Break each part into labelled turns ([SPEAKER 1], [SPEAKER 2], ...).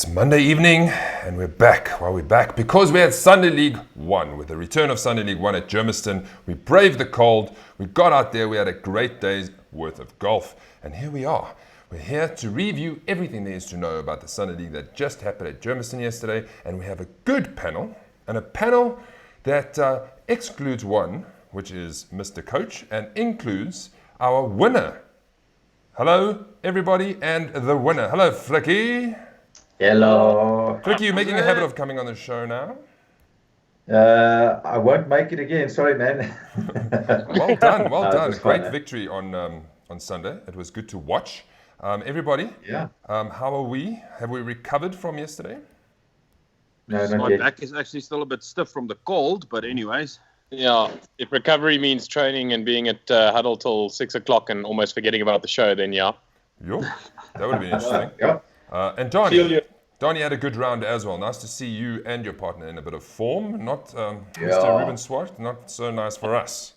[SPEAKER 1] It's Monday evening and we're back. Well, we're back because we had Sunday League 1. With the return of Sunday League 1 at Germiston, we braved the cold, we got out there, we had a great day's worth of golf, and here we are. We're here to review everything there is to know about the Sunday League that just happened at Germiston yesterday, and we have a good panel, and a panel that excludes one, which is Mr. Coach, and includes our winner. Hello, everybody, and the winner. Hello, FRIKKIE.
[SPEAKER 2] Hello.
[SPEAKER 1] FRIKKIE, you're making a habit of coming on the show now.
[SPEAKER 2] I won't make it again. Sorry, man.
[SPEAKER 1] Well done, well done. Great
[SPEAKER 2] fun,
[SPEAKER 1] victory on Sunday. It was good to watch. Everybody,
[SPEAKER 2] Yeah.
[SPEAKER 1] how are we? Have we recovered from yesterday?
[SPEAKER 2] No, not
[SPEAKER 3] My
[SPEAKER 2] yet.
[SPEAKER 3] back is actually still a bit stiff from the cold, but anyways.
[SPEAKER 4] Yeah, if recovery means training and being at huddle till 6 o'clock and almost forgetting about the show, then yeah.
[SPEAKER 1] Yo, that would have been interesting.
[SPEAKER 2] Yeah.
[SPEAKER 1] And Donnie had a good round as well. Nice to see you and your partner in a bit of form. Not Mr. Ruben Swart, not so nice for us.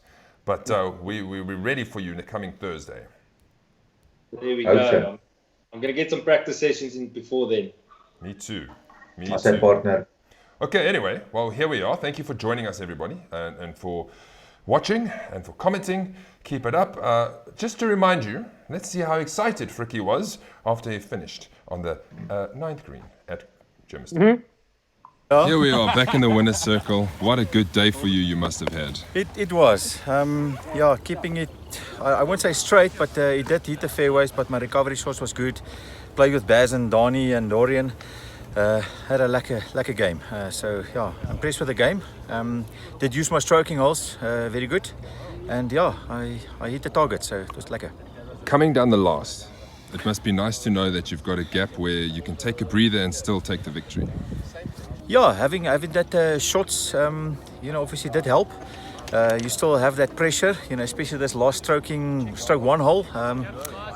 [SPEAKER 1] But we're ready for you in the coming Thursday.
[SPEAKER 5] There we
[SPEAKER 2] Okay.
[SPEAKER 5] go. I'm going to get some practice sessions in before then.
[SPEAKER 1] Me too. Me
[SPEAKER 2] I said
[SPEAKER 1] too.
[SPEAKER 2] partner.
[SPEAKER 1] Okay, anyway, well, here we are. Thank you for joining us, everybody, and for watching and for commenting. Keep it up. Just to remind you, let's see how excited FRIKKIE was after he finished on the 9th green at Germiston. Here we are, back in the winner's circle. What a good day for you must have had.
[SPEAKER 6] It was. Keeping it, I won't say straight, but it did hit the fairways, but my recovery shots was good. Played with Baz and Donnie and Dorian. Had a lekker game. Impressed with the game. Did use my stroking holes, very good. And I hit the target, so it was lekker.
[SPEAKER 1] Coming down the last, it must be nice to know that you've got a gap where you can take a breather and still take the victory.
[SPEAKER 6] Yeah, having that shots, obviously did help. You still have that pressure, especially this last stroke one hole.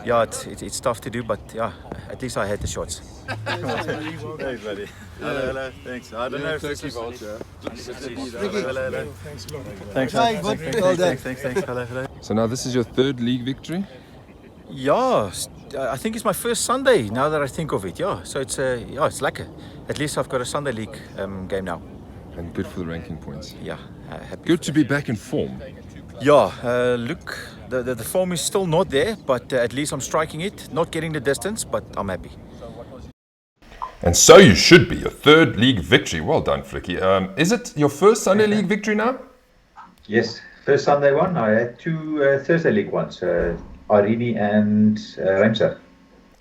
[SPEAKER 6] It's tough to do, but at least I had the shots. Hey, buddy. Hello. Thanks. I don't know if this is Thanks. Hello.
[SPEAKER 1] So now this is your third league victory?
[SPEAKER 6] Yeah, I think it's my first Sunday now that I think of it. Yeah, so it's lekker. At least I've got a Sunday league game now.
[SPEAKER 1] And good for the ranking points.
[SPEAKER 6] Yeah, happy.
[SPEAKER 1] Good to be back in form.
[SPEAKER 6] Yeah, look, the form is still not there, but at least I'm striking it. Not getting the distance, but I'm happy.
[SPEAKER 1] And so you should be. Your third league victory. Well done, FRIKKIE. Is it your first Sunday league victory now?
[SPEAKER 2] Yes. First Sunday one. I had two Thursday league ones. Irene and Ramsar.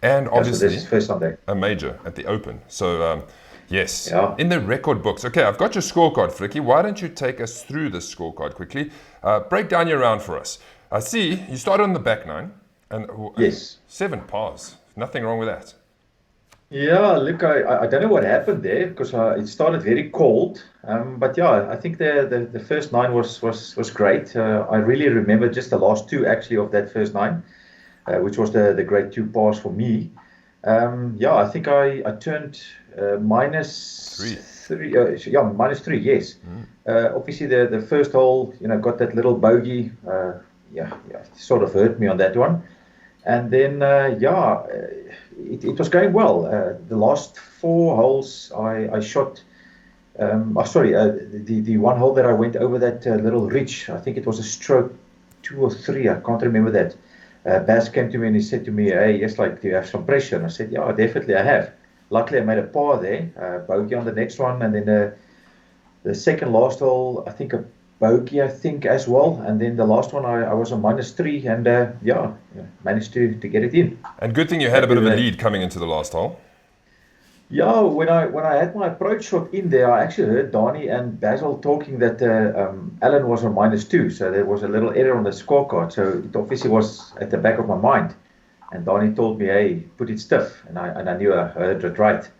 [SPEAKER 1] And obviously
[SPEAKER 2] so this is first Sunday.
[SPEAKER 1] a major at the Open. So yes,
[SPEAKER 2] Yeah.
[SPEAKER 1] in the record books. Okay, I've got your scorecard, FRIKKIE. Why don't you take us through the scorecard quickly? Break down your round for us. I see you started on the back nine. And
[SPEAKER 2] Yes.
[SPEAKER 1] 7 pars. Nothing wrong with that.
[SPEAKER 2] Yeah, look, I don't know what happened there because it started very cold. But yeah, I think the first nine was great. I really remember just the last two actually of that first nine, which was the great 2 pars for me. I think I turned minus three. Minus 3. Yes. Obviously the first hole, got that little bogey. It sort of hurt me on that one. And then, it was going well. The last 4 holes I shot, the one hole that I went over that little ridge, I think it was a stroke 2 or 3, I can't remember that. Baz came to me and he said to me, hey, yes, like, do you have some pressure? And I said, yeah, definitely I have. Luckily I made a par there, bogey on the next one, and then the second last hole, I think a bogey, as well, and then the last one I was on minus 3, and managed to get it in.
[SPEAKER 1] And good thing you had a bit of a lead coming into the last hole.
[SPEAKER 2] Yeah, when I had my approach shot in there, I actually heard Donnie and Basil talking that Alan was on minus 2, so there was a little error on the scorecard. So it obviously was at the back of my mind, and Donnie told me, hey, put it stiff, and I knew I heard it right.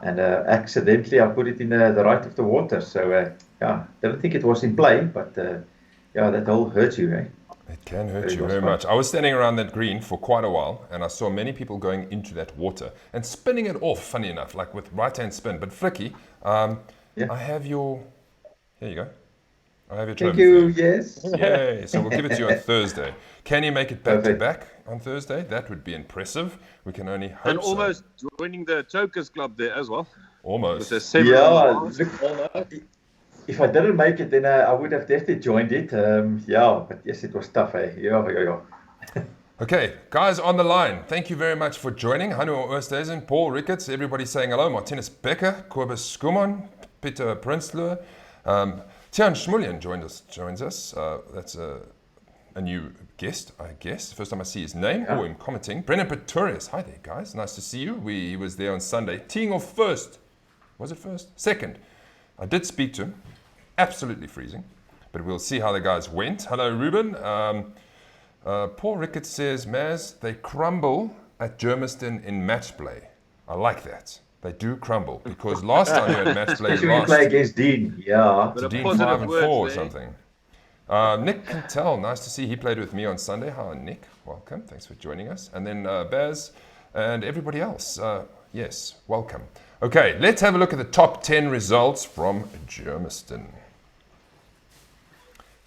[SPEAKER 2] And accidentally I put it in the right of the water. So didn't think it was in play, but that hole hurts you, eh?
[SPEAKER 1] It can hurt you very much. I was standing around that green for quite a while, and I saw many people going into that water and spinning it off, funny enough, like with right-hand spin. But FRIKKIE, I have your... Here you go. I have your
[SPEAKER 2] Thank
[SPEAKER 1] trophy.
[SPEAKER 2] you. Yes.
[SPEAKER 1] Yay. So we'll give it to you on Thursday. Can you make it back to
[SPEAKER 2] Perfect.
[SPEAKER 1] back on Thursday? That would be impressive. We can only hope
[SPEAKER 3] And almost joining the Chokers Club there as well.
[SPEAKER 1] so. Almost.
[SPEAKER 3] With the 7
[SPEAKER 2] Yeah.
[SPEAKER 3] rounds.
[SPEAKER 2] Look, if I didn't make it, then I would have definitely joined it. Yeah, but yes, it was tough. Yeah.
[SPEAKER 1] Okay, guys on the line, thank you very much for joining. Hannu Oosthuizen, Paul Ricketts, everybody saying hello. Martinus Becker, Kobus Skuman, Peter Prinsloo. Tian Schmullian joins us. That's a new guest, I guess. First time I see his name or him commenting. Brennan Pretorius, hi there, guys. Nice to see you. He was there on Sunday. Teeing off first. Was it first? Second. I did speak to him. Absolutely freezing. But we'll see how the guys went. Hello, Ruben. Paul Ricketts says, Maz, they crumble at Germiston in match play. I like that. They do crumble because last time you had match play, you
[SPEAKER 2] Especially when you
[SPEAKER 1] lost
[SPEAKER 2] play against Dean. Yeah.
[SPEAKER 3] But a
[SPEAKER 1] Dean
[SPEAKER 3] positive
[SPEAKER 1] 5 and 4
[SPEAKER 3] words
[SPEAKER 1] or
[SPEAKER 3] there.
[SPEAKER 1] something. Nick Cantel, nice to see. He played with me on Sunday. Hi, Nick. Welcome. Thanks for joining us. And then Baz and everybody else. Yes, welcome. Okay, let's have a look at the top 10 results from Germiston.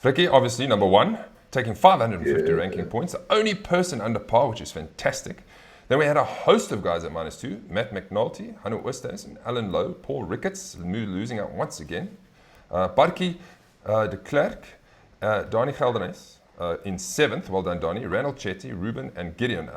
[SPEAKER 1] FRIKKIE, obviously, number 1, taking 550 ranking points. The only person under par, which is fantastic. Then we had a host of guys at -2. Matt McNulty, Hannu Oosthuizen, Alan Lowe, Paul Ricketts, losing out once again. Barkie de Klerk, Donnie Geldernes in 7th. Well done, Donnie. Randall Chetty, Ruben, and Gideon.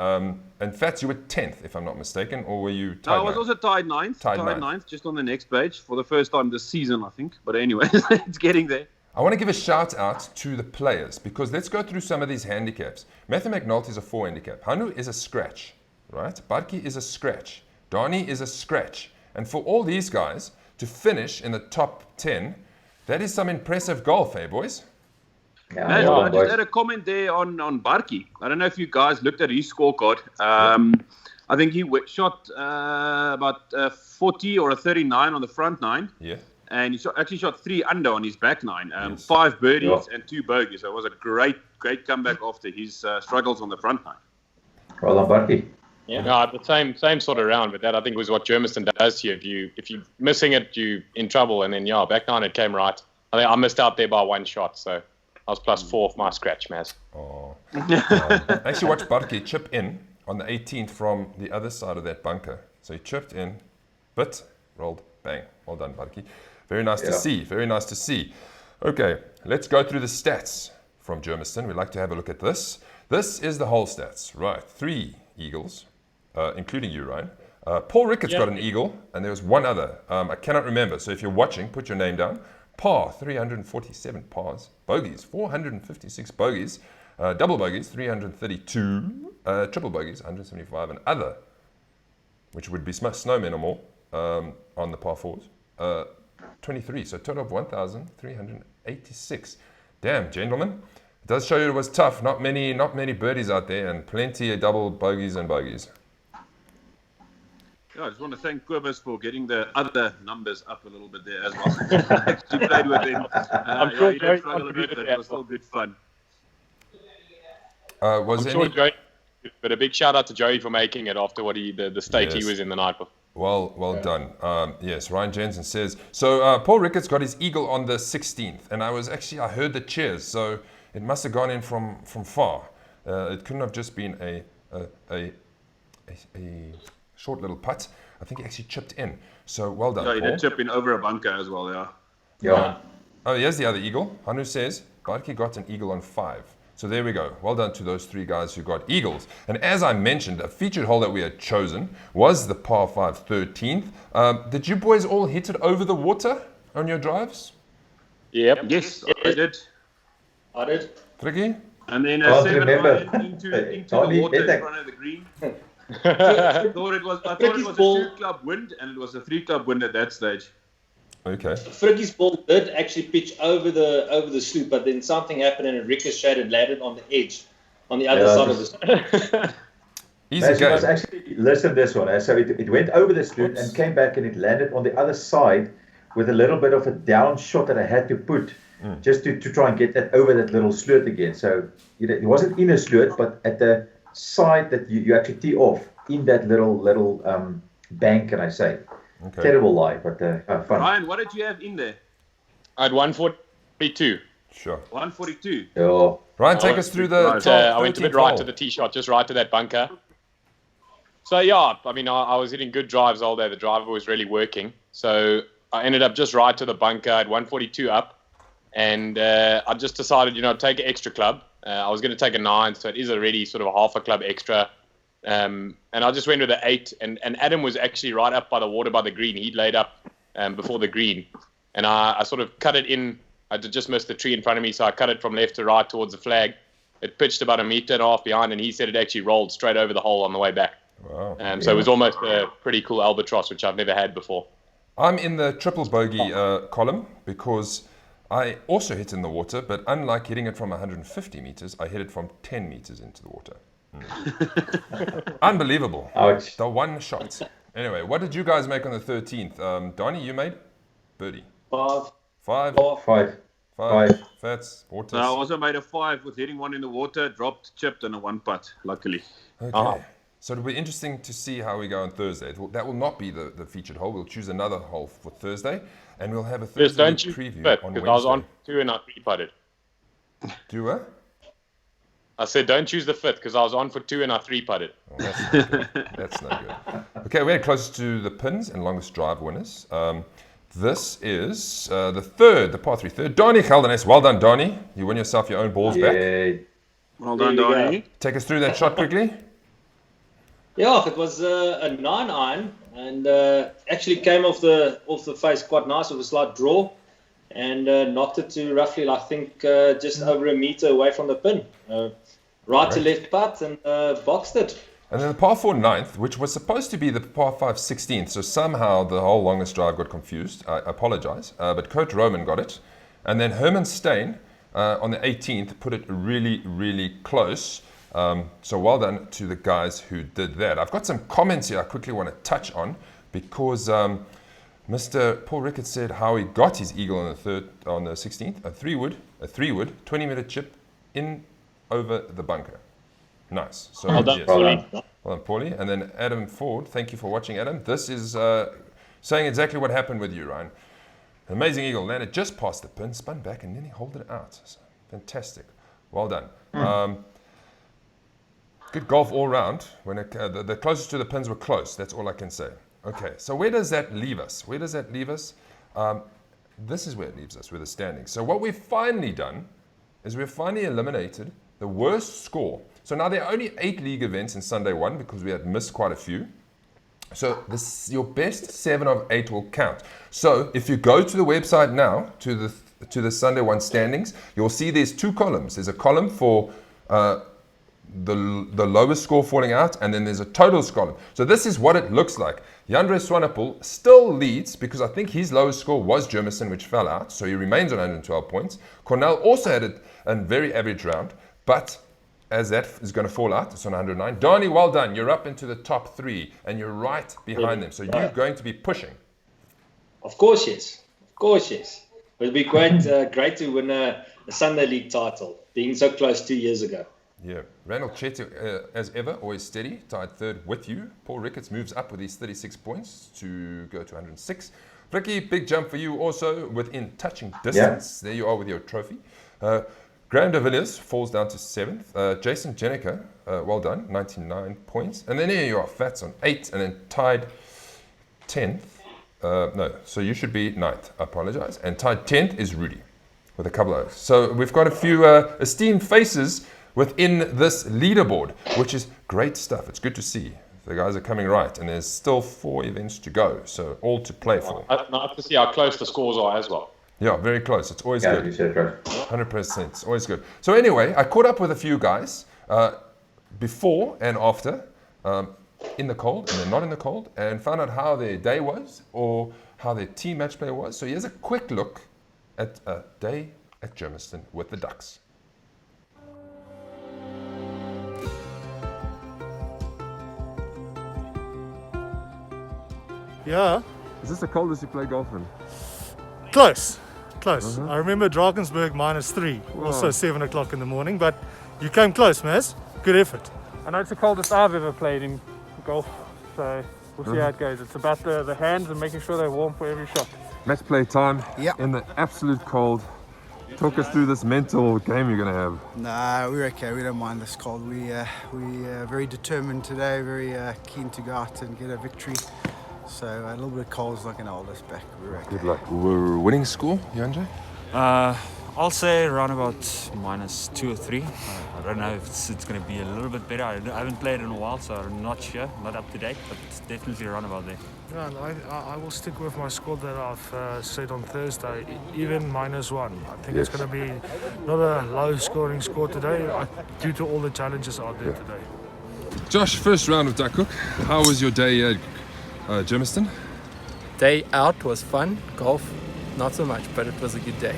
[SPEAKER 1] And Fats, you were 10th, if I'm not mistaken, or were you tied?
[SPEAKER 3] No, I was also tied ninth.
[SPEAKER 1] Tied
[SPEAKER 3] Tied
[SPEAKER 1] ninth.
[SPEAKER 3] ninth, just on the next page for the first time this season, I think. But anyway, it's getting there.
[SPEAKER 1] I want to give a shout out to the players because let's go through some of these handicaps. Matthew McNulty is a 4 handicap. Hannu is a scratch, right? Barkie is a scratch. Donnie is a scratch. And for all these guys to finish in the top 10, that is some impressive golf, eh, boys?
[SPEAKER 2] Yeah,
[SPEAKER 3] Man,
[SPEAKER 2] well
[SPEAKER 3] I
[SPEAKER 2] done,
[SPEAKER 3] just
[SPEAKER 2] boys.
[SPEAKER 3] had a comment there on Barkie. I don't know if you guys looked at his scorecard. I think he shot about 40 or a 39 on the front 9.
[SPEAKER 1] Yeah.
[SPEAKER 3] And he actually shot 3 under on his back 9.
[SPEAKER 1] Yes.
[SPEAKER 3] 5 birdies and 2 bogeys. So it was a great comeback after his struggles on the front 9.
[SPEAKER 2] Well done, Barkie.
[SPEAKER 4] Yeah, no, the same sort of round, but that I think was what Germiston does to you. If you're missing it, you in trouble. And then back 9 it came right. I think I missed out there by 1 shot, so I was +4 off my scratch, Maz.
[SPEAKER 1] Oh. I actually watched Barkie chip in on the 18th from the other side of that bunker. So he chipped in, but rolled, bang. Well done, Barkie. Very nice to see. Very nice to see. Okay, let's go through the stats from Germiston. We'd like to have a look at this. This is the whole stats. Right, 3 eagles, including you, Ryan. Paul Ricketts got an eagle, and there was one other. I cannot remember. So if you're watching, put your name down. Par, 347 pars. Bogeys, 456 bogeys. Double bogeys, 332. Triple bogeys, 175. And other, which would be snowmen or more, on the par 4s. 23, so total of 1,386. Damn, gentlemen. It does show you it was tough. Not many birdies out there, and plenty of double bogeys and bogeys.
[SPEAKER 3] Yeah, I just want to thank Kobus for getting the other numbers up a little bit there as well. I actually played with him.
[SPEAKER 4] I'm sure
[SPEAKER 3] he
[SPEAKER 4] Joey
[SPEAKER 3] did struggle a bit, but it was still good fun.
[SPEAKER 1] Was
[SPEAKER 4] I'm
[SPEAKER 1] any...
[SPEAKER 4] sure Joey, but a big shout out to Joey for making it after what the state he was in the night before.
[SPEAKER 1] Well done. Yes, Ryan Jensen says. So Paul Ricketts got his eagle on the 16th, and I heard the cheers, so it must have gone in from far. It couldn't have just been a short little putt. I think he actually chipped in. So well done,
[SPEAKER 3] Yeah, he
[SPEAKER 1] Paul.
[SPEAKER 3] did chip in over a bunker as well, yeah.
[SPEAKER 2] Yeah.
[SPEAKER 1] Oh, here's the other eagle. Hannu says Barkie got an eagle on 5. So there we go. Well done to those 3 guys who got eagles. And as I mentioned, a featured hole that we had chosen was the par 5 13th. Did you boys all hit it over the water on your drives?
[SPEAKER 4] Yep.
[SPEAKER 3] Yes, I did.
[SPEAKER 5] I did.
[SPEAKER 1] FRIKKIE?
[SPEAKER 3] And then
[SPEAKER 2] Can't
[SPEAKER 3] 7
[SPEAKER 2] remember.
[SPEAKER 3] iron into the
[SPEAKER 2] Tony,
[SPEAKER 3] water
[SPEAKER 2] hit that.
[SPEAKER 3] in front of the green. I thought it was a
[SPEAKER 5] Frikkie's ball.
[SPEAKER 3] 2-club wind, and it was a 3-club wind at that stage.
[SPEAKER 1] Okay.
[SPEAKER 5] Frikkie's ball did actually pitch over the sloop, but then something happened and it ricocheted and landed on the edge, on the other side of the sloop.
[SPEAKER 1] Easy
[SPEAKER 2] You must
[SPEAKER 1] game.
[SPEAKER 2] actually listen to this one. So it went over the sloot and came back and it landed on the other side with a little bit of a down shot that I had to put just to try and get that over that little sloot again. So it wasn't in a sloot, but at the side that you actually tee off in that little bank, can I say.
[SPEAKER 1] Okay.
[SPEAKER 2] Terrible lie, but fun.
[SPEAKER 3] Ryan, what did you have in there?
[SPEAKER 4] I had 142.
[SPEAKER 1] Sure.
[SPEAKER 3] 142.
[SPEAKER 2] Yeah.
[SPEAKER 1] Ryan, take us through the
[SPEAKER 4] I went a bit
[SPEAKER 1] 13th
[SPEAKER 4] right
[SPEAKER 1] hole.
[SPEAKER 4] to the tee shot, just right to that bunker. So yeah, I mean, I was hitting good drives all day. The driver was really working. So I ended up just right to the bunker at 142 up. And I just decided, take an extra club. I was going to take a 9, so it is already sort of a half a club extra. And I just went with an 8. And Adam was actually right up by the water by the green. He'd laid up before the green. And I sort of cut it in. I just missed the tree in front of me, so I cut it from left to right towards the flag. It pitched about 1.5 meters behind, and he said it actually rolled straight over the hole on the way back.
[SPEAKER 1] Wow.
[SPEAKER 4] So it was almost a pretty cool albatross, which I've never had before.
[SPEAKER 1] I'm in the triple bogey column because I also hit in the water, but unlike hitting it from 150 meters, I hit it from 10 meters into the water. Unbelievable.
[SPEAKER 2] Ouch.
[SPEAKER 1] The one shot. Anyway, what did you guys make on the 13th? Donnie, you made birdie.
[SPEAKER 5] 5.
[SPEAKER 1] 5.
[SPEAKER 2] 5.
[SPEAKER 1] Fats. Waters.
[SPEAKER 3] So I also made a 5 with hitting one in the water, dropped, chipped, and a 1 putt, luckily.
[SPEAKER 1] Okay. So it'll be interesting to see how we go on Thursday. That will not be the featured hole. We'll choose another hole for Thursday, and we'll have a
[SPEAKER 4] Just
[SPEAKER 1] Thursday
[SPEAKER 4] don't you
[SPEAKER 1] preview
[SPEAKER 4] fit,
[SPEAKER 1] on
[SPEAKER 4] because
[SPEAKER 1] Wednesday.
[SPEAKER 4] I was on 2 and I 3-putted.
[SPEAKER 1] Do what?
[SPEAKER 4] I said don't choose the 5th because I was on for 2 and I 3-putted.
[SPEAKER 1] Oh, that's no good. That's no good. Okay, we're closest to the pins and longest drive winners. This is the par 3 third. Donnie Geldenhuys. Well done, Donnie. You win yourself your own balls back.
[SPEAKER 2] Yeah.
[SPEAKER 3] Well done,
[SPEAKER 5] There we go.
[SPEAKER 3] Donnie.
[SPEAKER 1] Take us through that shot quickly.
[SPEAKER 5] Yeah, it was a 9-iron, and actually came off the face quite nice with a slight draw, and knocked it to roughly, I think, just over 1 meter away from the pin. Right to left putt, and boxed it.
[SPEAKER 1] And then the par 4 9th, which was supposed to be the par 5 16th, so somehow the whole longest drive got confused. I apologize, but Kurt Roman got it. And then Herman Stein on the 18th put it really, really close. So well done to the guys who did that. I've got some comments here I quickly want to touch on because Mr. Paul Ricketts said how he got his eagle on the 16th, a three wood, 20-meter chip in over the bunker. Nice. So
[SPEAKER 4] Well done,
[SPEAKER 1] yes.
[SPEAKER 4] Paulie.
[SPEAKER 1] Well done, Paulie. And then Adam Ford, thank you for watching, Adam. This is saying exactly what happened with you, Ryan. An amazing eagle landed just past the pin, spun back, and then he held it out. So, fantastic. Well done. Good golf all round. When the closest to the pins were close, that's all I can say. Okay, so where does that leave us? This is where it leaves us with the standings. So what we've finally done is we've finally eliminated the worst score. So now there are only 8 league events in Sunday 1 because we had missed quite a few. So your best 7 of 8 will count. So if you go to the website now, to the Sunday 1 standings, you'll see there's 2 columns. There's a column for the lowest score falling out, and then there's a totals column. So this is what it looks like. Yandre Swanepoel still leads because I think his lowest score was Germiston, which fell out, so he remains on 112 points. Cornell also had a very average round, but as that is going to fall out, it's on 109. Donnie, well done. You're up into the top 3, and you're right behind them. So you're going to be pushing.
[SPEAKER 5] Of course, yes. Of course, yes. It would be great to win a Sunday League title, being so close 2 years ago.
[SPEAKER 1] Yeah. Randall Chetty, as ever, always steady, tied 3rd with you. Paul Ricketts moves up with his 36 points to go to 106. FRIKKIE, big jump for you also within touching distance. Yeah. There you are with your trophy. Graham de Villiers falls down to 7th. Jason Jenica, well done, 99 points. And then here you are, Fats on 8, and then tied 10th. So you should be 9th, I apologize. And tied 10th is Rudy with a couple of. So we've got a few esteemed faces within this leaderboard, which is great stuff. It's good to see. The guys are coming right, and there's still 4 events to go, so all to play for.
[SPEAKER 4] I'd like to see how close the scores are as well.
[SPEAKER 1] Yeah, very close. It's always
[SPEAKER 2] Yeah,
[SPEAKER 1] good.
[SPEAKER 2] you said right.
[SPEAKER 1] 100%. It's always good. So anyway, I caught up with a few guys before and after in the cold, and then not in the cold, and found out how their day was or how their team match play was. So here's a quick look at a day at Germiston with the Ducks.
[SPEAKER 7] Yeah,
[SPEAKER 1] Is this the coldest you play golf in?
[SPEAKER 7] close. I remember Drakensberg -3, also 7 o'clock in the morning, but you came close, Maz. Good effort.
[SPEAKER 8] I know it's the coldest I've ever played in golf, so we'll see how it goes. It's about the hands and making sure they're warm for every shot.
[SPEAKER 1] Match play time
[SPEAKER 7] Yeah.
[SPEAKER 1] in the absolute cold. Talk us through this mental game you're going to have.
[SPEAKER 9] Nah, we're okay. We don't mind this cold. We very determined today. Very keen to go out and get a victory. So a little bit of cold is not going to hold us back. We're okay.
[SPEAKER 1] Good luck. We're winning score, Yanje?
[SPEAKER 10] I'll say around about -2 or 3. I don't know if it's going to be a little bit better. I haven't played in a while, so I'm not sure. Not up to date, but it's definitely around about there.
[SPEAKER 7] Yeah, I will stick with my score that I've said on Thursday, even -1. I think it's going to be not a low-scoring score today due to all the challenges out there today.
[SPEAKER 1] Josh, first round of Duckhook. How was your day at Germiston?
[SPEAKER 11] Day out was fun. Golf, not so much, but it was a good day.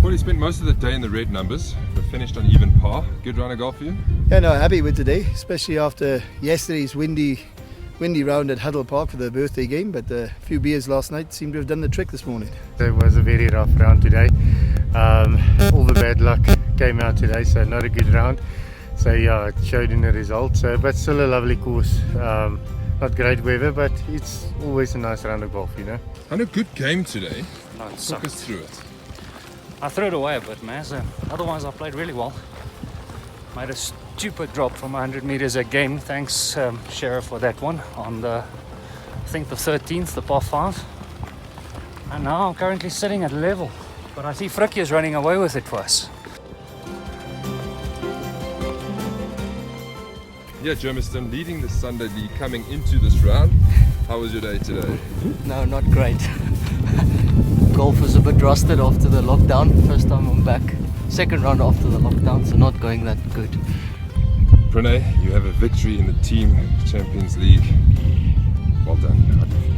[SPEAKER 1] Well, you spent most of the day in the red numbers, but finished on even par. Good round of golf for you?
[SPEAKER 12] Yeah, no, happy with today, especially after yesterday's windy round at Huddle Park for the birthday game, but a few beers last night seemed to have done the trick this morning.
[SPEAKER 13] It was a very rough round today. All the bad luck came out today, so not a good round. So yeah, it showed in the results, but still a lovely course. Not great weather, but it's always a nice round of golf, you know.
[SPEAKER 1] And a good game today.
[SPEAKER 14] No, it
[SPEAKER 1] Talk us through it.
[SPEAKER 14] I threw it away a bit, man. So otherwise, I played really well. Made a stupid drop from 100 meters a game. Thanks, Sheriff, for that one on the, I think the 13th, the par 5. And now I'm currently sitting at level. But I see FRIKKIE is running away with it for us.
[SPEAKER 1] Yeah, Germiston leading the Sunday League coming into this round. How was your day today?
[SPEAKER 15] No, not great. Golf was a bit rusted after the lockdown. First time I'm back. Second round after the lockdown, so not going that good.
[SPEAKER 1] Pranay, you have a victory in the Team Champions League. Well done. How do you feel?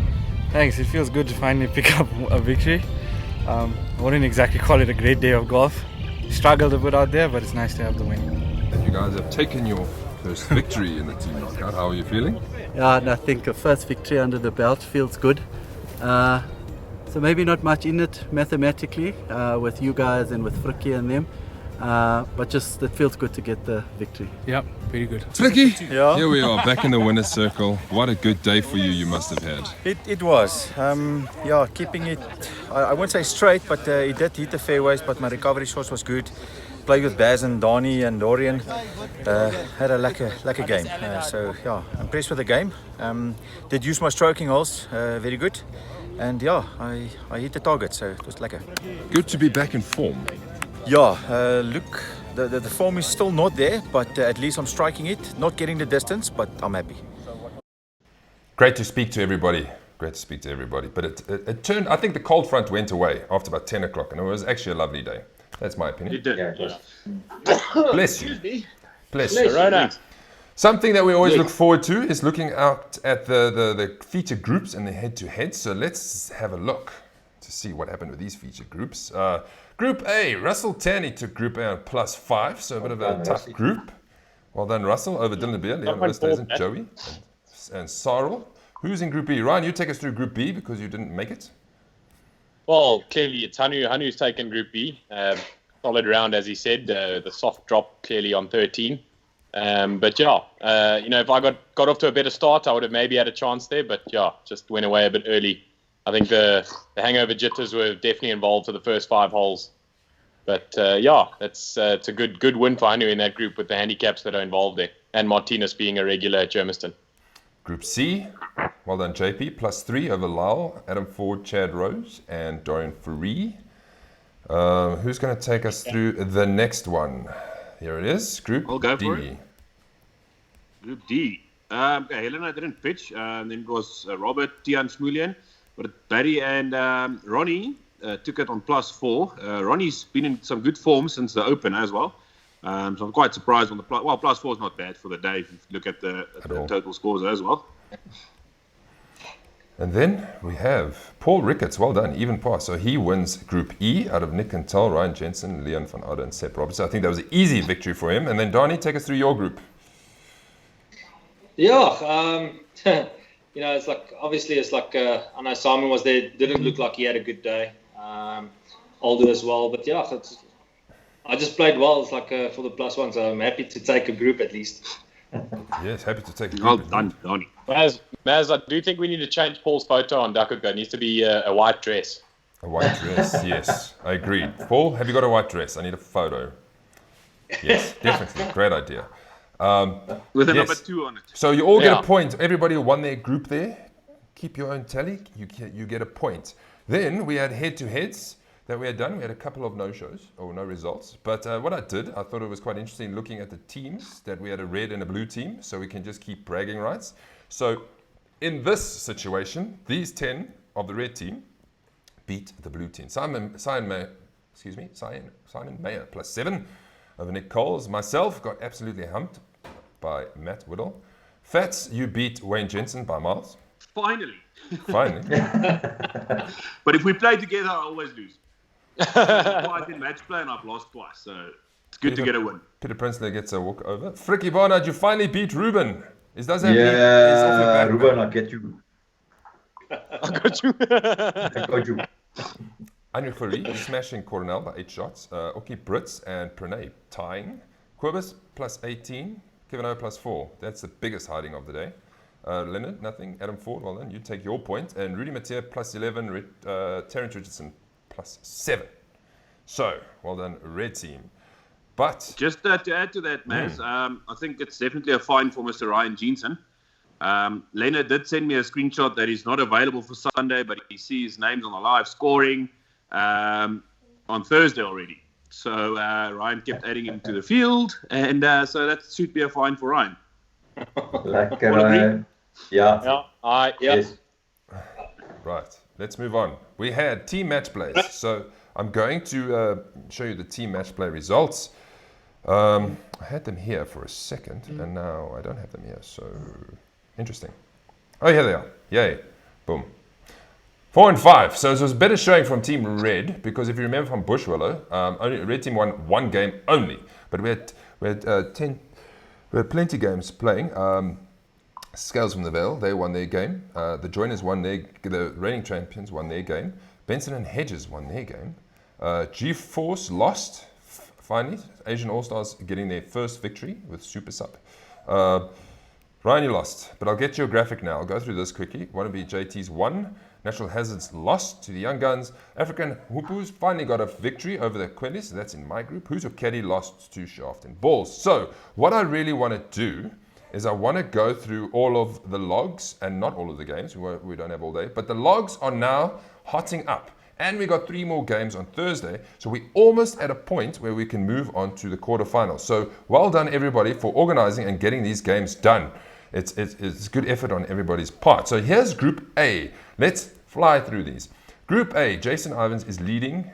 [SPEAKER 8] Thanks, it feels good to finally pick up a victory. I wouldn't exactly call it a great day of golf. Struggled a bit out there, but it's nice to have the win.
[SPEAKER 1] And you guys have taken your first victory in the team knockout. How are you feeling?
[SPEAKER 16] Yeah, and I think a first victory under the belt feels good. So maybe not much in it mathematically with you guys and with FRIKKIE and them, but just it feels good to get the victory.
[SPEAKER 8] Yep, very good.
[SPEAKER 1] FRIKKIE,
[SPEAKER 8] yeah.
[SPEAKER 1] Here we are back in the winner's circle. What a good day for you must have had.
[SPEAKER 6] It was. Yeah, keeping it, I won't say straight, but it did hit the fairways, but my recovery shots was good. Played with Baz and Donnie and Dorian. Had a lekker game. So yeah, impressed with the game. Did use my stroking holes, very good. And yeah, I hit the target, so it was lekker.
[SPEAKER 1] Good to be back in form.
[SPEAKER 6] Yeah, look, the form is still not there, but at least I'm striking it. Not getting the distance, but I'm happy.
[SPEAKER 1] Great to speak to everybody. Great to speak to everybody. But it turned, I think the cold front went away after about 10 o'clock, and it was actually a lovely day. That's my opinion.
[SPEAKER 3] It did.
[SPEAKER 1] Bless you. Bless you.
[SPEAKER 3] Right.
[SPEAKER 1] Something that we always look forward to is looking out at the featured groups and the head-to-head. So let's have a look to see what happened with these featured groups. Group A, Russell Tanny took Group A on +5, so a bit of a tough group. Well done, Russell, over Dylan Beer, Leon Oosthuizen, Joey, and Sarel. Who's in Group B? Ryan, you take us through Group B because you didn't make it.
[SPEAKER 4] Well, clearly it's Hanu. Hanu's taken Group B. Solid round, as he said. The soft drop clearly on 13. But yeah, you know, if I got off to a better start, I would have maybe had a chance there. But yeah, just went away a bit early. I think the hangover jitters were definitely involved for the first 5 holes. But yeah, it's a good win for Hanu in that group with the handicaps that are involved there. And Martinez being a regular at Germiston.
[SPEAKER 1] Group C, well done JP, +3 over Lyle, Adam Ford, Chad Rose, and Dorian Fourie. Who's going to take us through the next one? Here it is, Group
[SPEAKER 3] I'll go
[SPEAKER 1] D.
[SPEAKER 3] for it. Group D. Okay, Helena didn't pitch. Then it was Robert, Tian Smulian. But Barry and Ronnie took it on +4. Ronnie's been in some good form since the Open as well. So I'm quite surprised on the well, +4 is not bad for the day if you look at the total scores as well.
[SPEAKER 1] And then we have Paul Ricketts, well done, even par. So he wins Group E out of Nick Cantel, Ryan Jensen, Leon van Oude, and Sepp Roberts. I think that was an easy victory for him. And then Donnie, take us through your group.
[SPEAKER 5] Yeah, you know, it's like, obviously it's like, I know Simon was there, didn't look like he had a good day. Aldo as well, but yeah, I just played well. It's like for the +1, so I'm happy to take a group at least.
[SPEAKER 1] Yes, happy to take a
[SPEAKER 3] Well
[SPEAKER 1] group.
[SPEAKER 3] done, Donnie.
[SPEAKER 4] Maz, I do think we need to change Paul's photo on Duckhooktv. It needs to be a white dress.
[SPEAKER 1] A white dress, yes, I agree. Paul, have you got a white dress? I need a photo. Yes, definitely, great idea.
[SPEAKER 3] With a
[SPEAKER 1] yes.
[SPEAKER 3] number 2 on it.
[SPEAKER 1] So you all get a point. Everybody who won their group there, keep your own tally. You get a point. Then we had head-to-heads that we had done. We had a couple of no-shows or no results. But what I did, I thought it was quite interesting looking at the teams that we had a red and a blue team, so we can just keep bragging rights. So in this situation, these 10 of the red team beat the blue team. Simon Mayer +7 over Nick Coles. Myself got absolutely humped by Matt Whittle. Fats, you beat Wayne Jensen by miles.
[SPEAKER 3] Finally.
[SPEAKER 1] But
[SPEAKER 3] if we play together, I always lose. Twice in match play and I've lost twice, so it's good to get a win.
[SPEAKER 1] Peter Prinsley gets a walk over. FRIKKIE Barnard, you finally beat Ruben. He's off your back.
[SPEAKER 2] Ruben, I get you.
[SPEAKER 4] I got you.
[SPEAKER 2] I got you.
[SPEAKER 1] Anu Fourie smashing Coronel by 8 shots. Oki Brits and Pranay tying. Quibus +18. Kevin O +4. That's the biggest hiding of the day. Leonard, nothing. Adam Ford, well done. You take your point. And Rudy Mattia +11. Terence Richardson +7. So, well done, red team. But
[SPEAKER 3] just to add to that, Maz, I think it's definitely a fine for Mr. Ryan Jensen. Leonard did send me a screenshot that he's not available for Sunday, but he sees names on the live scoring on Thursday already. So Ryan kept adding him to the field, and so that should be a fine for Ryan.
[SPEAKER 2] Lekker, Ryan. Yeah.
[SPEAKER 3] Yes.
[SPEAKER 1] Right, let's move on. We had team match plays. So I'm going to show you the team match play results. I had them here for a second, and now I don't have them here. So interesting. Oh, here they are. Yay. Boom. 4 and 5. So it was better showing from Team Red, because if you remember from Bushwillow, only Red Team won 1 game only. But we had plenty games playing. Scales from the Vale, they won their game. The Joiners won the reigning champions won their game. Benson and Hedges won their game. G-Force lost, finally. Asian All-Stars getting their first victory with Super Sub. Ryan, you lost, but I'll get you a graphic now. I'll go through this quickly. Wannabe JT's won. Natural Hazards lost to the Young Guns. African Hoopus finally got a victory over the Quellies. So that's in my group. Who's of Caddy lost to Shaft and Balls. So what I really want to do is I want to go through all of the logs, and not all of the games. We don't have all day. But the logs are now hotting up. And we got 3 more games on Thursday. So we're almost at a point where we can move on to the quarterfinals. So well done, everybody, for organizing and getting these games done. It's good effort on everybody's part. So here's Group A. Let's fly through these. Group A, Jason Ivans is leading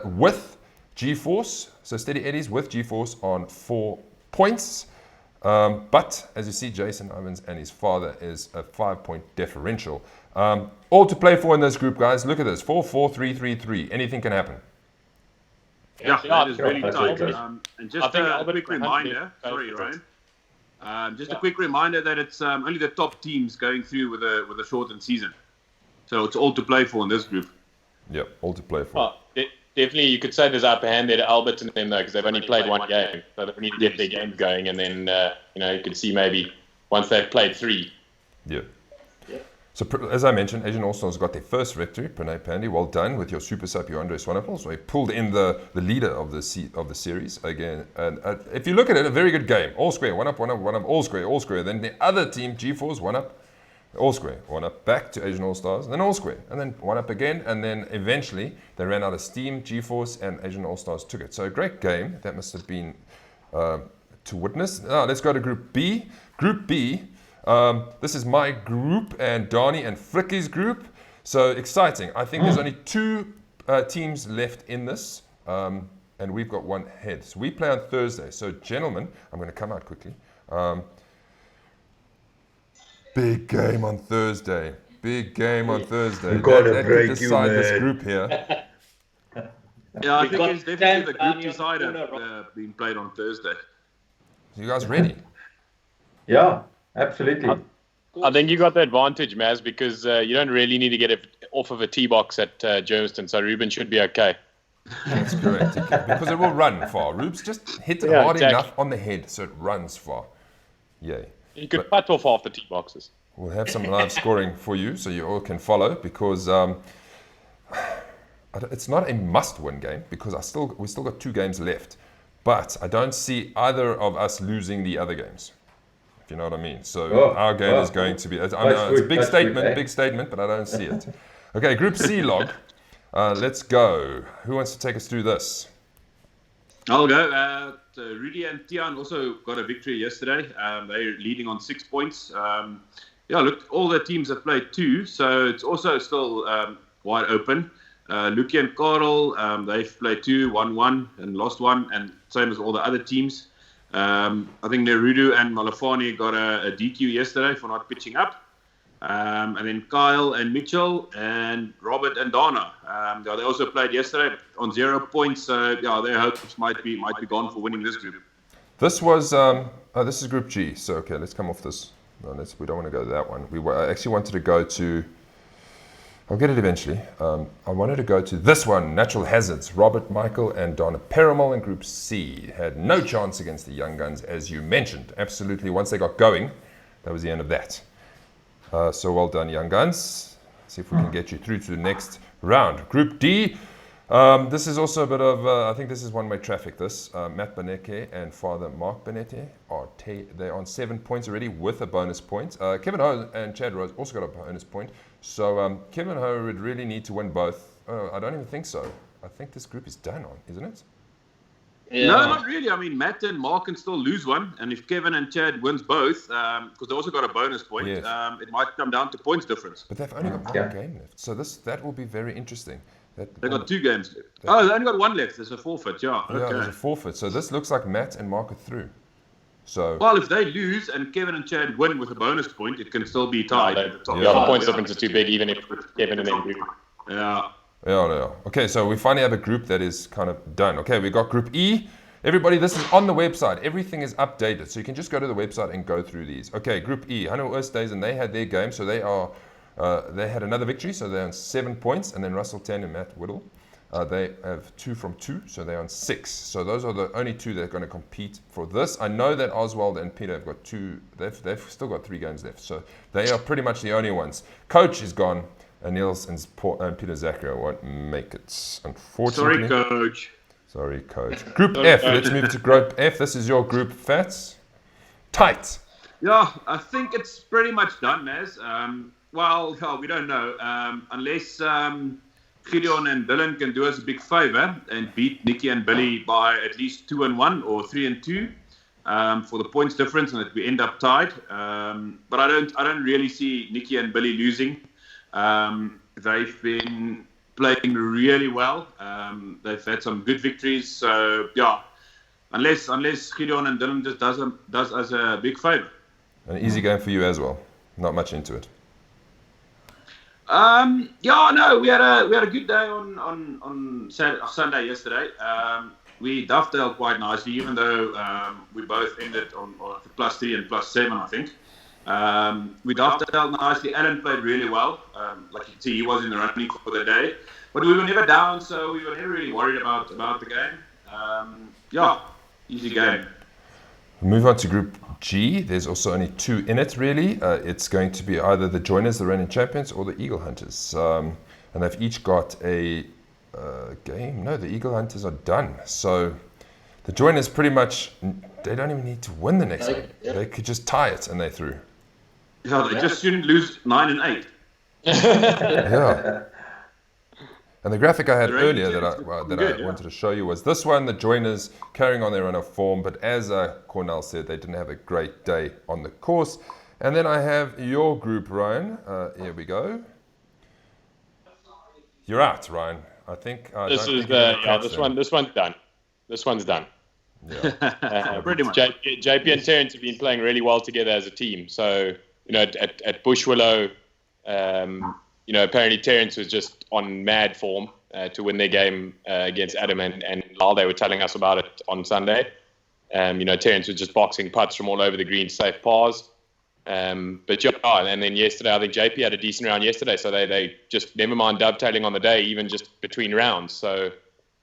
[SPEAKER 1] with G-Force. So Steady Eddies with G-Force on 4 points. But as you see, Jason Ivans and his father is a 5-point differential. All to play for in this group, guys. Look at this. 4-4-3-3-3. Anything can happen.
[SPEAKER 3] Yeah, that is really tight. And just a quick reminder. Sorry, Ryan. Just a quick reminder that it's only the top teams going through with a shortened season. So it's all to play for in this group.
[SPEAKER 1] Yep, all to play for.
[SPEAKER 4] Oh, definitely, you could say there's upper hand there to Albert and them, though, because they've only played 1 game. So they need to get their games going, and then, you could see maybe once they've played 3.
[SPEAKER 1] Yeah. So as I mentioned, Asian All-Stars got their first victory. Pranay Pandey, well done with your super sub, your Andre Swanepoel. So he pulled in the leader of the series again. And if you look at it, a very good game. All square, 1 up, 1 up, 1 up, all square, all square. Then the other team, G-Force, 1 up, all square, 1 up, back to Asian All-Stars, then all square, and then 1 up again. And then eventually they ran out of steam. G-Force and Asian All-Stars took it. So a great game. That must have been to witness. Now let's go to Group B. Group B. This is my group and Donnie and FRIKKIE's group. So exciting. I think there's only 2 teams left in this, and we've got 1 head. So we play on Thursday. So gentlemen, I'm going to come out quickly. Big game on Thursday. Big game on Thursday. That could decide this group here.
[SPEAKER 3] Yeah, I think it's definitely the group decider being played on Thursday.
[SPEAKER 1] You guys ready?
[SPEAKER 2] Yeah. Absolutely.
[SPEAKER 4] I think you got the advantage, Maz, because you don't really need to get it off of a tee box at Germiston, so Ruben should be okay.
[SPEAKER 1] That's correct. Because it will run far. Rubes just hit it hard enough on the head so it runs far. Yay.
[SPEAKER 4] You could cut off half the tee boxes.
[SPEAKER 1] We'll have some live scoring for you so you all can follow, because it's not a must-win game, because we still got 2 games left. But I don't see either of us losing the other games, if you know what I mean. So our game is going to be... it's a big statement, but I don't see it. Okay, Group C log. Let's go. Who wants to take us through this?
[SPEAKER 3] I'll go. Rudy and Tian also got a victory yesterday. They're leading on 6 points. Look, all the teams have played 2, so it's also still wide open. Luki and Karel, they've played 2, won 1 and lost 1, and same as all the other teams. I think Nerudu and Malafani got a DQ yesterday for not pitching up. And then Kyle and Mitchell and Robert and Donna, they also played yesterday on 0 points. So their hopes might be gone for winning this group.
[SPEAKER 1] This was this is Group G. So okay, let's come off this. No, we don't want to go to that one. I actually wanted to go to... I'll get it eventually. I wanted to go to this one, Natural Hazards. Robert, Michael, and Donna Perumal in Group C had no chance against the Young Guns, as you mentioned. Absolutely, once they got going, that was the end of that. So well done, Young Guns. See if we can get you through to the next round. Group D. This is also a bit of, I think this is one-way traffic, this. Matt Beneke and Father Mark Beneke, they're on 7 points already with a bonus point. Kevin Ho and Chad Rose also got a bonus point. So Kevin Ho would really need to win both. I don't even think so. I think this group is done on, isn't it?
[SPEAKER 3] Yeah. No, not really. I mean, Matt and Mark can still lose one. And if Kevin and Chad wins both, because they also got a bonus point,
[SPEAKER 1] yes.
[SPEAKER 3] It might come down to points difference.
[SPEAKER 1] But they've only got one game left. So that will be very interesting.
[SPEAKER 3] They got 2 games left. They only got 1 left. There's a forfeit, yeah.
[SPEAKER 1] Yeah, there's a forfeit. So this looks like Matt and Mark are through. So
[SPEAKER 3] well, if they lose and Kevin and Chad win with a bonus point, it can still be tied at the top.
[SPEAKER 4] Yeah, the points difference is too big, even if Kevin and them do.
[SPEAKER 3] Yeah.
[SPEAKER 1] Yeah. Okay, so we finally have a group that is kind of done. Okay, we got Group E. Everybody, this is on the website. Everything is updated, so you can just go to the website and go through these. Okay, Group E, Hanu Oosthuizen, and they had their game, so they had another victory, so they're on 7 points, and then Russell Tan and Matt Whittle. They have 2 from 2, so they're on 6. So those are the only 2 that are going to compete for this. I know that Oswald and Peter have got 2. They've still got 3 games left, so they are pretty much the only ones. Coach is gone, and Niels and Peter Zachary won't make it, unfortunately. Sorry, Coach. Group F. Let's move to Group F. This is your group, Fats. Tight.
[SPEAKER 3] Yeah, I think it's pretty much done, Maz. Well, we don't know. Unless Gideon and Dylan can do us a big favor and beat Nikki and Billy by at least 2-1 or 3-2 for the points difference, and that we end up tied. But I don't really see Nikki and Billy losing. They've been playing really well. They've had some good victories. So yeah, unless Gideon and Dylan just does us a big favor.
[SPEAKER 1] An easy game for you as well. Not much into it.
[SPEAKER 3] We had a good day on Sunday yesterday. We dovetailed quite nicely, even though we both ended on +3 and +7, I think. We dovetailed nicely. Alan played really well. Like you can see, he was in the running for the day, but we were never down, so we were never really worried about the game. Easy game.
[SPEAKER 1] We'll move on to Group G. There's also only 2 in it, really. It's going to be either the Joiners, the reigning champions, or the Eagle Hunters. And they've each got a game. No, the Eagle Hunters are done. So the Joiners pretty much, they don't even need to win the next game. Yeah. They could just tie it and they're through.
[SPEAKER 3] Yeah, they just shouldn't lose 9 and 8.
[SPEAKER 1] Yeah. And the graphic I had earlier that I wanted to show you was this one, the Joiners carrying on their run of form, but as Cornell said, they didn't have a great day on the course. And then I have your group, Ryan. Here we go. You're out, Ryan. I think
[SPEAKER 4] this one's done. This one's done.
[SPEAKER 1] Yeah.
[SPEAKER 3] Pretty much.
[SPEAKER 4] JP and Terence have been playing really well together as a team. So, at Bush Willow, apparently Terence was just on mad form to win their game against Adam and Lal. They were telling us about it on Sunday. Terence was just boxing putts from all over the green, safe pars. And then yesterday, I think JP had a decent round yesterday, so they just never mind dovetailing on the day, even just between rounds. So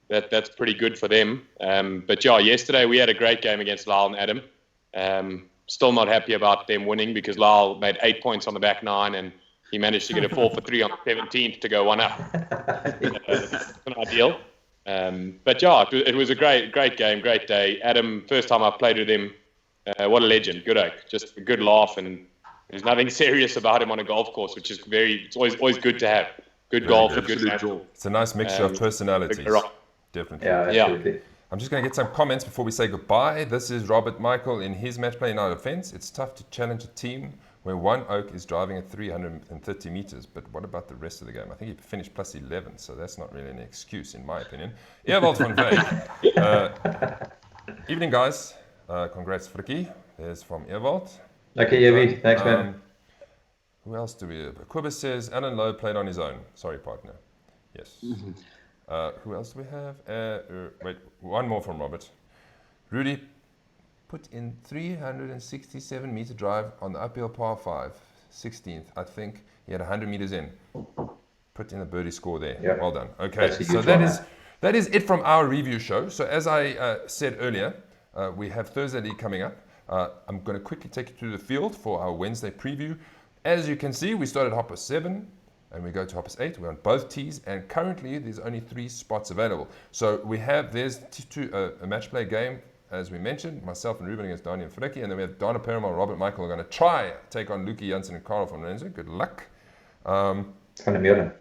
[SPEAKER 4] that's pretty good for them. Yesterday we had a great game against Lal and Adam. still not happy about them winning because Lyle made 8 points on the back nine and he managed to get a 4 for 3 on the 17th to go one up. It's an ideal. But yeah, it was a great game, great day. Adam, first time I played with him, what a legend, good oak, just a good laugh, and there's nothing serious about him on a golf course, which is it's always good to have. Good golf, a good match.
[SPEAKER 1] It's a nice mixture of personalities. Definitely.
[SPEAKER 2] Yeah, absolutely.
[SPEAKER 1] I'm just going to get some comments before we say goodbye. This is Robert Michael in his match play. In our defense, it's tough to challenge a team where one oak is driving at 330 meters. But what about the rest of the game? I think he finished plus 11, so that's not really an excuse, in my opinion. Ewald van Veek. Evening, guys. Congrats, FRIKKIE. There's from Ewald.
[SPEAKER 2] Okay, Yevi. Thanks, man.
[SPEAKER 1] Who else do we have? Quibber says Alan Lowe played on his own. Sorry, partner. Yes. Who else do we have? Wait, one more from Robert. Rudy put in 367 meter drive on the uphill par 5, 16th. I think he had 100 meters in. Put in a birdie score there.
[SPEAKER 2] Yeah.
[SPEAKER 1] Well done. Okay, so that is it from our review show. So as I said earlier, we have Thursday League coming up. I'm going to quickly take you through the field for our Wednesday preview. As you can see, we started hopper 7 and we go to hoppers 8. We're on both tees, and currently there's only 3 spots available. So we have, there's a match play game, as we mentioned, myself and Ruben against Donnie and FRIKKIE, and then we have Donna Perrimal and Robert Michael are going to try take on Luki Janssen and Karel van Renze. Good luck.
[SPEAKER 2] Van der Meulen.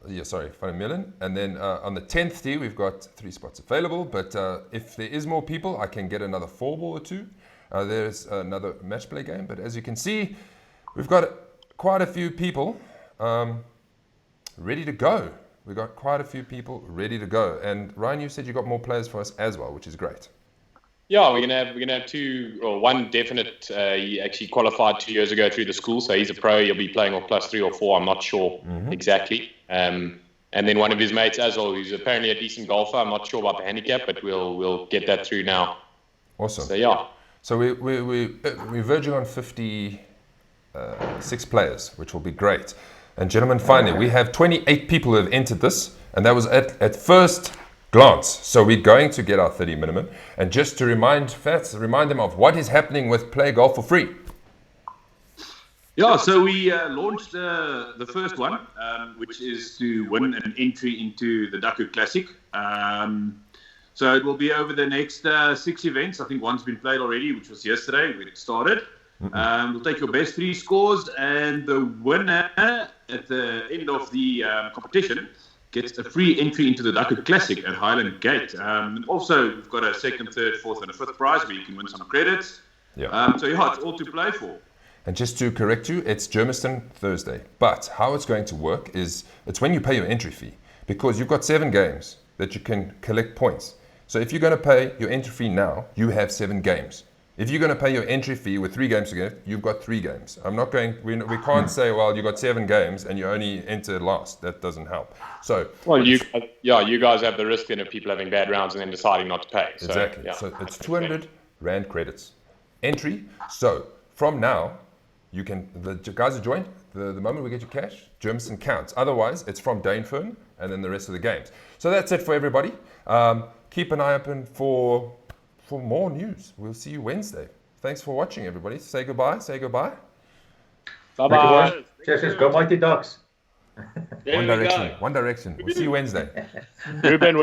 [SPEAKER 1] Yeah, sorry, Van der Meulen. And then on the 10th tee, we've got 3 spots available, but if there is more people, I can get another 4-ball or 2. There's another match play game, but as you can see, we've got quite a few people ready to go. We've got quite a few people ready to go. And Ryan, you said you got more players for us as well, which is great.
[SPEAKER 4] Yeah, we're gonna have one definite. He actually qualified 2 years ago through the school, so he's a pro. He'll be playing on plus 3 or 4. I'm not sure exactly. And then one of his mates as well, who's apparently a decent golfer. I'm not sure about the handicap, but we'll get that through now.
[SPEAKER 1] Awesome.
[SPEAKER 4] So yeah.
[SPEAKER 1] So we're verging on 56 players, which will be great. And gentlemen, finally, we have 28 people who have entered this, and that was at first glance. So we're going to get our 30 minimum. And just to remind them of what is happening with Play Golf for Free.
[SPEAKER 3] Yeah, so we launched the first one, which is to win an entry into the Duckhooktv Classic. So it will be over the next 6 events. I think one's been played already, which was yesterday when it started. We'll take your best 3 scores, and the winner at the end of the competition gets a free entry into the Duckhooktv Classic at Highland Gate. And also, we've got a 2nd, 3rd, 4th, and a 5th prize where you can win some credits.
[SPEAKER 1] Yeah.
[SPEAKER 3] So yeah, it's all to play for.
[SPEAKER 1] And just to correct you, it's Germiston Thursday. But how it's going to work is it's when you pay your entry fee, because you've got 7 games that you can collect points. So if you're going to pay your entry fee now, you have 7 games. If you're going to pay your entry fee with 3 games to get, you've got 3 games. I'm not going. We can't say, well, you got 7 games and you only enter last. That doesn't help. So
[SPEAKER 4] well, you guys have the risk then of people having bad rounds and then deciding not to pay. So,
[SPEAKER 1] exactly.
[SPEAKER 4] Yeah.
[SPEAKER 1] So it's 200 Rand credits entry. So from now, you can the guys who joined. The moment we get your cash, Germiston counts. Otherwise, it's from Danefern and then the rest of the games. So that's it for everybody. Keep an eye open for more news. We'll see you Wednesday. Thanks for watching, everybody. Say goodbye. Say goodbye.
[SPEAKER 4] Bye-bye.
[SPEAKER 2] Cheers. Go Mighty Ducks.
[SPEAKER 1] One direction. We'll see you Wednesday.
[SPEAKER 4] Ruben.